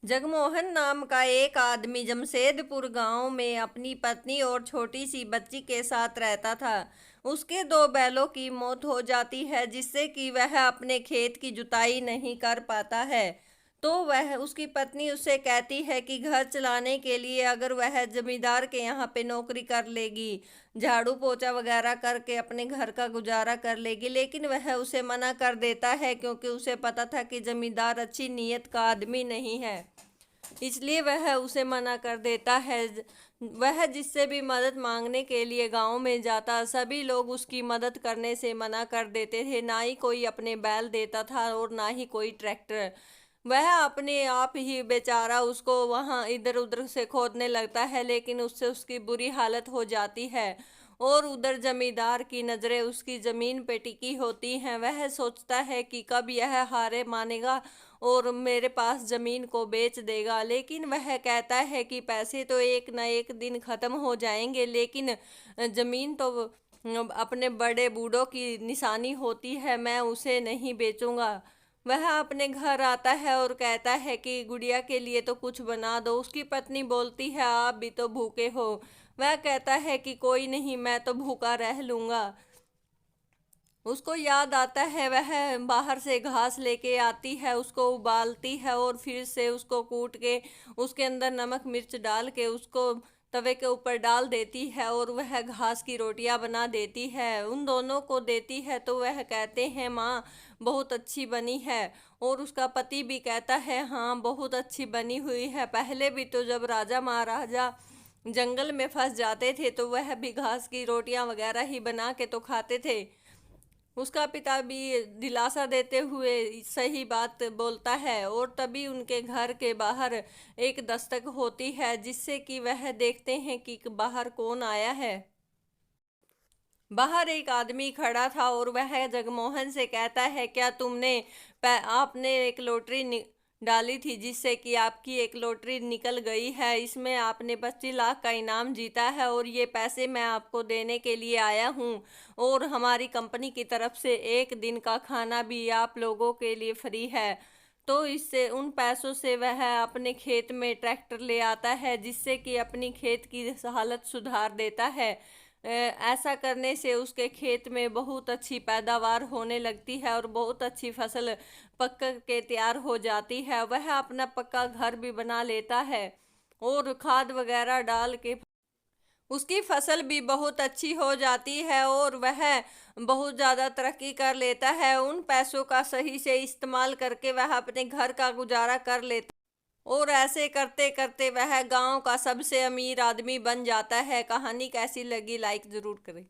जगमोहन नाम का एक आदमी जमशेदपुर गांव में अपनी पत्नी और छोटी सी बच्ची के साथ रहता था। उसके दो बैलों की मौत हो जाती है, जिससे कि वह अपने खेत की जुताई नहीं कर पाता है। तो वह उसकी पत्नी उससे कहती है कि घर चलाने के लिए अगर वह जमींदार के यहाँ पे नौकरी कर लेगी, झाड़ू पोछा वगैरह करके अपने घर का गुजारा कर लेगी, लेकिन वह उसे मना कर देता है क्योंकि उसे पता था कि जमींदार अच्छी नीयत का आदमी नहीं है। इसलिए वह उसे मना कर देता है। वह जिससे भी मदद मांगने के लिए गांव में जाता, सभी लोग उसकी मदद करने से मना कर देते थे। ना ही कोई अपने बैल देता था और ना ही कोई ट्रैक्टर। वह अपने आप ही बेचारा उसको वहां इधर उधर से खोदने लगता है, लेकिन उससे उसकी बुरी हालत हो जाती है। और उधर जमींदार की नज़रें उसकी ज़मीन पे टिकी होती हैं। वह सोचता है कि कब यह हारे मानेगा और मेरे पास ज़मीन को बेच देगा, लेकिन वह कहता है कि पैसे तो एक न एक दिन ख़त्म हो जाएंगे, लेकिन ज़मीन तो अपने बड़े बूढ़ों की निशानी होती है, मैं उसे नहीं बेचूंगा। वह अपने घर आता है और कहता है कि गुड़िया के लिए तो कुछ बना दो। उसकी पत्नी बोलती है, आप भी तो भूखे हो। वह कहता है कि कोई नहीं, मैं तो भूखा रह लूँगा। उसको याद आता है, वह बाहर से घास लेके आती है, उसको उबालती है और फिर से उसको कूट के उसके अंदर नमक मिर्च डाल के उसको तवे के ऊपर डाल देती है और वह घास की रोटियां बना देती है, उन दोनों को देती है। तो वह कहते हैं, माँ बहुत अच्छी बनी है। और उसका पति भी कहता है, हाँ बहुत अच्छी बनी हुई है। पहले भी तो जब राजा महाराजा जंगल में फंस जाते थे तो वह भी घास की रोटियां वगैरह ही बना के तो खाते थे। उसका पिता भी दिलासा देते हुए सही बात बोलता है और तभी उनके घर के बाहर एक दस्तक होती है, जिससे कि वह देखते हैं कि बाहर कौन आया है। बाहर एक आदमी खड़ा था और वह जगमोहन से कहता है, क्या तुमने आपने एक लॉटरी डाली थी जिससे कि आपकी एक लॉटरी निकल गई है, इसमें आपने 25 लाख का इनाम जीता है और ये पैसे मैं आपको देने के लिए आया हूँ। और हमारी कंपनी की तरफ से एक दिन का खाना भी आप लोगों के लिए फ्री है। तो इससे उन पैसों से वह अपने खेत में ट्रैक्टर ले आता है, जिससे कि अपनी खेत की हालत सुधार देता है। ऐसा करने से उसके खेत में बहुत अच्छी पैदावार होने लगती है और बहुत अच्छी फसल पक के तैयार हो जाती है। वह अपना पक्का घर भी बना लेता है और खाद वगैरह डाल के उसकी फसल भी बहुत अच्छी हो जाती है और वह बहुत ज़्यादा तरक्की कर लेता है। उन पैसों का सही से इस्तेमाल करके वह अपने घर का गुजारा कर लेता और ऐसे करते करते वह गांव का सबसे अमीर आदमी बन जाता है। कहानी कैसी लगी, लाइक ज़रूर करें।